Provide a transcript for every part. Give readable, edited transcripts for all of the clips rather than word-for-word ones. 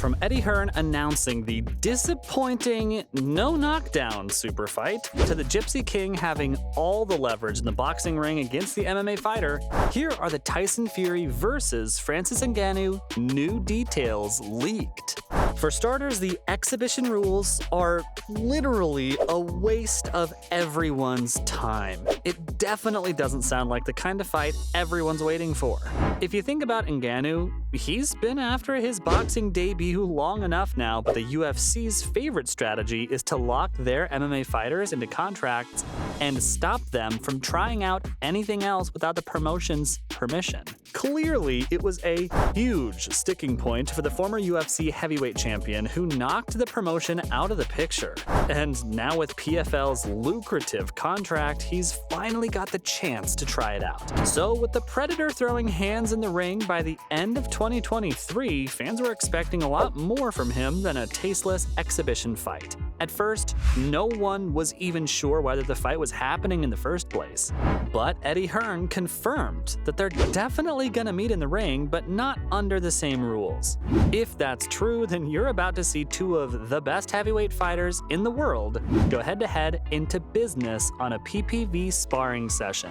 from Eddie Hearn announcing the disappointing no-knockdown super fight to the Gypsy King having all the leverage in the boxing ring against the MMA fighter, here are the Tyson Fury versus Francis Ngannou new details leaked. For starters, the exhibition rules are literally a waste of everyone's time. It definitely doesn't sound like the kind of fight everyone's waiting for. If you think about Ngannou, he's been after his boxing debut long enough now, but the UFC's favorite strategy is to lock their MMA fighters into contracts and stop them from trying out anything else without the promotion's permission. Clearly, it was a huge sticking point for the former UFC heavyweight champion who knocked the promotion out of the picture. And now with PFL's lucrative contract, he's finally got the chance to try it out. So with the Predator throwing hands in the ring by the end of 2023, fans were expecting a lot more from him than a tasteless exhibition fight. At first, no one was even sure whether the fight was happening in the first place. But Eddie Hearn confirmed that they're definitely gonna meet in the ring, but not under the same rules. If that's true, then you're about to see two of the best heavyweight fighters in the world go head-to-head into business on a PPV sparring session.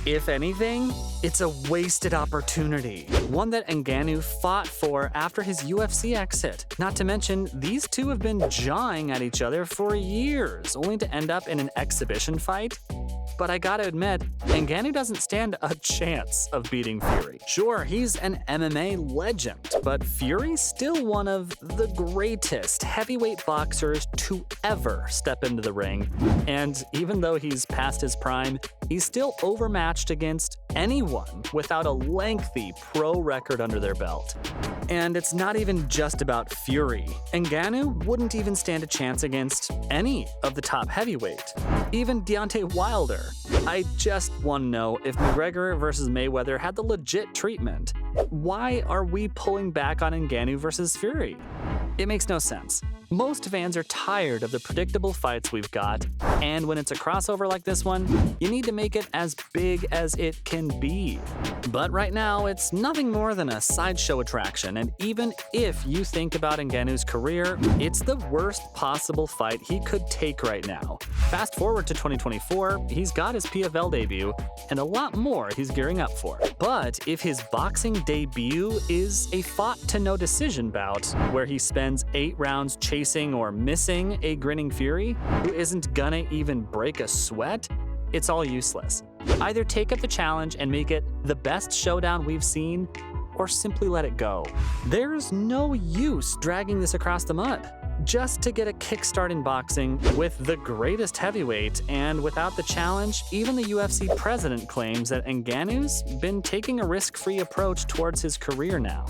If anything, it's a wasted opportunity, one that Ngannou fought for after his UFC exit. Not to mention, these two have been jawing at each other for years, only to end up in an exhibition fight. But I gotta admit, Ngannou doesn't stand a chance of beating Fury. Sure, he's an MMA legend, but Fury's still one of the greatest heavyweight boxers to ever step into the ring. And even though he's past his prime, he's still overmatched against anyone without a lengthy pro record under their belt. And it's not even just about Fury. Ngannou wouldn't even stand a chance against any of the top heavyweight, even Deontay Wilder. I just want to know if McGregor versus Mayweather had the legit treatment. Why are we pulling back on Ngannou versus Fury? It makes no sense. Most fans are tired of the predictable fights we've got, and when it's a crossover like this one, you need to make it as big as it can be. But right now, it's nothing more than a sideshow attraction, and even if you think about Ngannou's career, it's the worst possible fight he could take right now. Fast forward to 2024, he's got his PFL debut, and a lot more he's gearing up for. But if his boxing debut is a fought-to-no-decision bout, where he spends 8 rounds chasing or missing a grinning Fury, who isn't gonna even break a sweat, it's all useless. Either take up the challenge and make it the best showdown we've seen, or simply let it go. There's no use dragging this across the mud. Just to get a kickstart in boxing with the greatest heavyweight, and without the challenge, even the UFC president claims that Ngannou's been taking a risk-free approach towards his career now.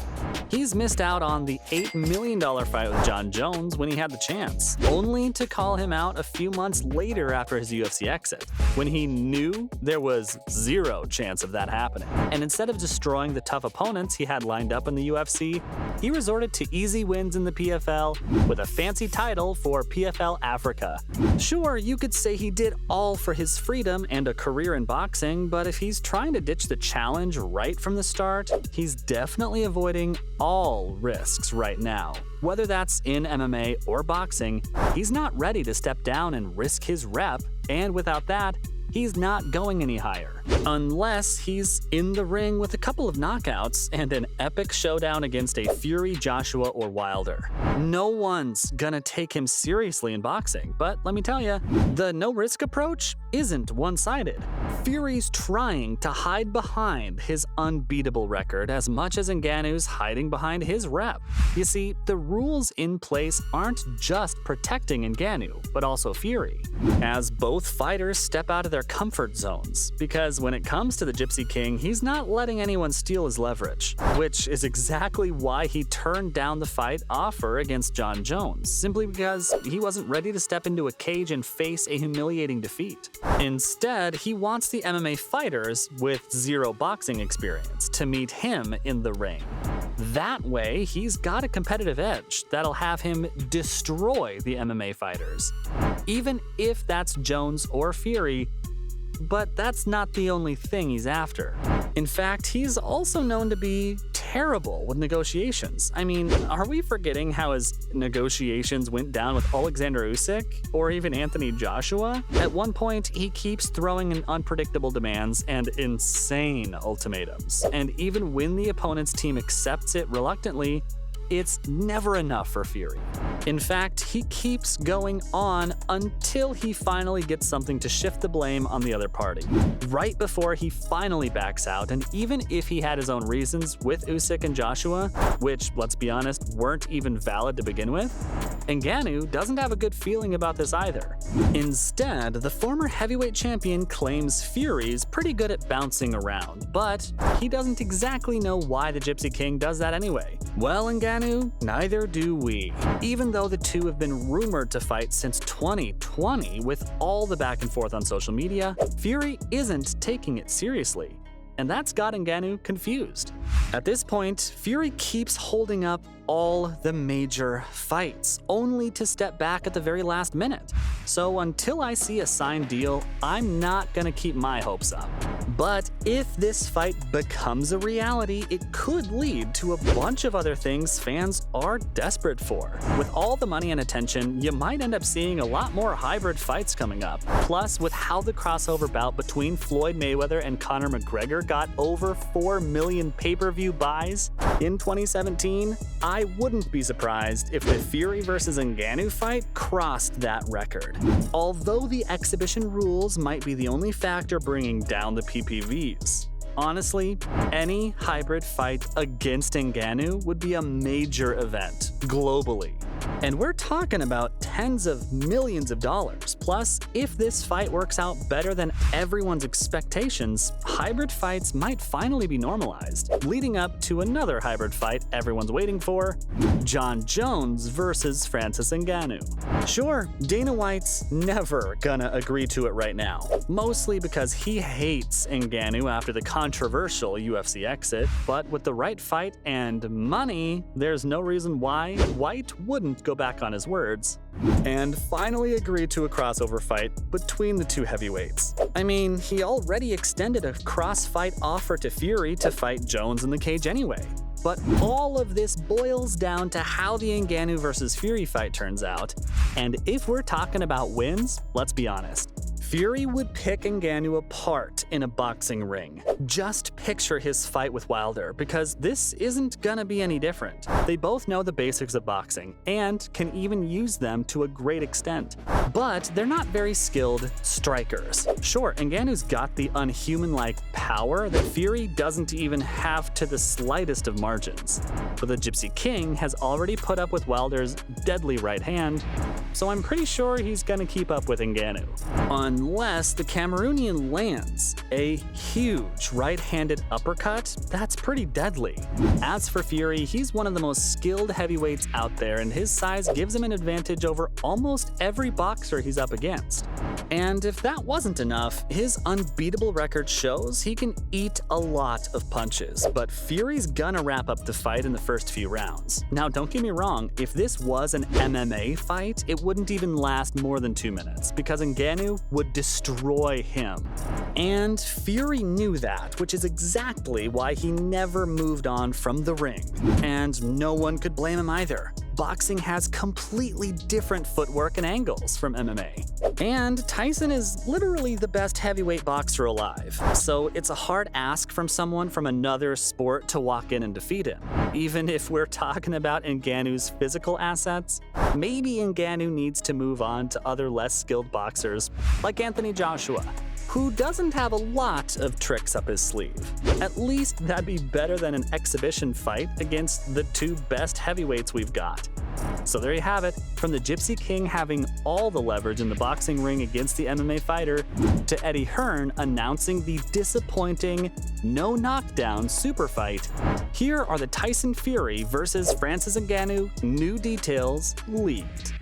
He's missed out on the $8 million fight with Jon Jones when he had the chance, only to call him out a few months later after his UFC exit, when he knew there was zero chance of that happening. And instead of destroying the tough opponents he had lined up in the UFC, he resorted to easy wins in the PFL with a fancy title for PFL Africa. Sure, you could say he did all for his freedom and a career in boxing, but if he's trying to ditch the challenge right from the start, he's definitely avoiding all risks right now. Whether that's in MMA or boxing, he's not ready to step down and risk his rep, and without that, he's not going any higher. Unless he's in the ring with a couple of knockouts and an epic showdown against a Fury, Joshua, or Wilder. No one's gonna take him seriously in boxing, but let me tell you, the no-risk approach isn't one-sided. Fury's trying to hide behind his unbeatable record as much as Ngannou's hiding behind his rep. You see, the rules in place aren't just protecting Ngannou, but also Fury, as both fighters step out of their comfort zones, because when it comes to the Gypsy King, he's not letting anyone steal his leverage, which is exactly why he turned down the fight offer against Jon Jones, simply because he wasn't ready to step into a cage and face a humiliating defeat. Instead, he wants the MMA fighters with zero boxing experience to meet him in the ring. That way, he's got a competitive edge that'll have him destroy the MMA fighters, even if that's Jones or Fury. But that's not the only thing he's after. In fact, he's also known to be terrible with negotiations. I mean, are we forgetting how his negotiations went down with Alexander Usyk or even Anthony Joshua? At one point, he keeps throwing in unpredictable demands and insane ultimatums. And even when the opponent's team accepts it reluctantly, it's never enough for Fury. In fact, he keeps going on until he finally gets something to shift the blame on the other party. Right before he finally backs out, and even if he had his own reasons with Usyk and Joshua, which, let's be honest, weren't even valid to begin with, Ngannou doesn't have a good feeling about this either. Instead, the former heavyweight champion claims Fury's pretty good at bouncing around, but he doesn't exactly know why the Gypsy King does that anyway. Well, Ngannou, neither do we. Even though the two have been rumored to fight since 2020 with all the back and forth on social media, Fury isn't taking it seriously. And that's got Ngannou confused. At this point, Fury keeps holding up all the major fights, only to step back at the very last minute. So until I see a signed deal, I'm not gonna keep my hopes up. But if this fight becomes a reality, it could lead to a bunch of other things fans are desperate for. With all the money and attention, you might end up seeing a lot more hybrid fights coming up. Plus, with how the crossover bout between Floyd Mayweather and Conor McGregor got over 4 million pay-per-view buys in 2017, I wouldn't be surprised if the Fury vs. Ngannou fight crossed that record. Although the exhibition rules might be the only factor bringing down the PPVs. Honestly, any hybrid fight against Ngannou would be a major event globally. And we're talking about tens of millions of dollars. Plus, if this fight works out better than everyone's expectations, hybrid fights might finally be normalized, leading up to another hybrid fight everyone's waiting for, Jon Jones versus Francis Ngannou. Sure, Dana White's never gonna agree to it right now, mostly because he hates Ngannou after the controversial UFC exit, but with the right fight and money, there's no reason why White wouldn't go back on his words and finally agree to a crossover fight between the two heavyweights. I mean, he already extended a cross-fight offer to Fury to fight Jones in the cage anyway. But all of this boils down to how the Ngannou versus Fury fight turns out, and if we're talking about wins, let's be honest. Fury would pick Ngannou apart in a boxing ring. Just picture his fight with Wilder, because this isn't gonna be any different. They both know the basics of boxing, and can even use them to a great extent. But they're not very skilled strikers. Sure, Ngannou's got the unhuman-like power that Fury doesn't even have to the slightest of margins. But the Gypsy King has already put up with Wilder's deadly right hand, so I'm pretty sure he's gonna keep up with Ngannou. Unless the Cameroonian lands a huge right-handed uppercut that's pretty deadly. As for Fury, he's one of the most skilled heavyweights out there, and his size gives him an advantage over almost every boxer he's up against. And if that wasn't enough, his unbeatable record shows he can eat a lot of punches, but Fury's gonna wrap up the fight in the first few rounds. Now, don't get me wrong, if this was an MMA fight, it wouldn't even last more than 2 minutes, because Ngannou would destroy him. And Fury knew that, which is exactly why he never moved on from the ring. And no one could blame him either. Boxing has completely different footwork and angles from MMA. And Tyson is literally the best heavyweight boxer alive, so it's a hard ask from someone from another sport to walk in and defeat him. Even if we're talking about Ngannou's physical assets, maybe Ngannou needs to move on to other less skilled boxers like Anthony Joshua, who doesn't have a lot of tricks up his sleeve. At least that'd be better than an exhibition fight against the two best heavyweights we've got. So there you have it, from the Gypsy King having all the leverage in the boxing ring against the MMA fighter, to Eddie Hearn announcing the disappointing, no knockdown super fight. Here are the Tyson Fury versus Francis Ngannou new details leaked.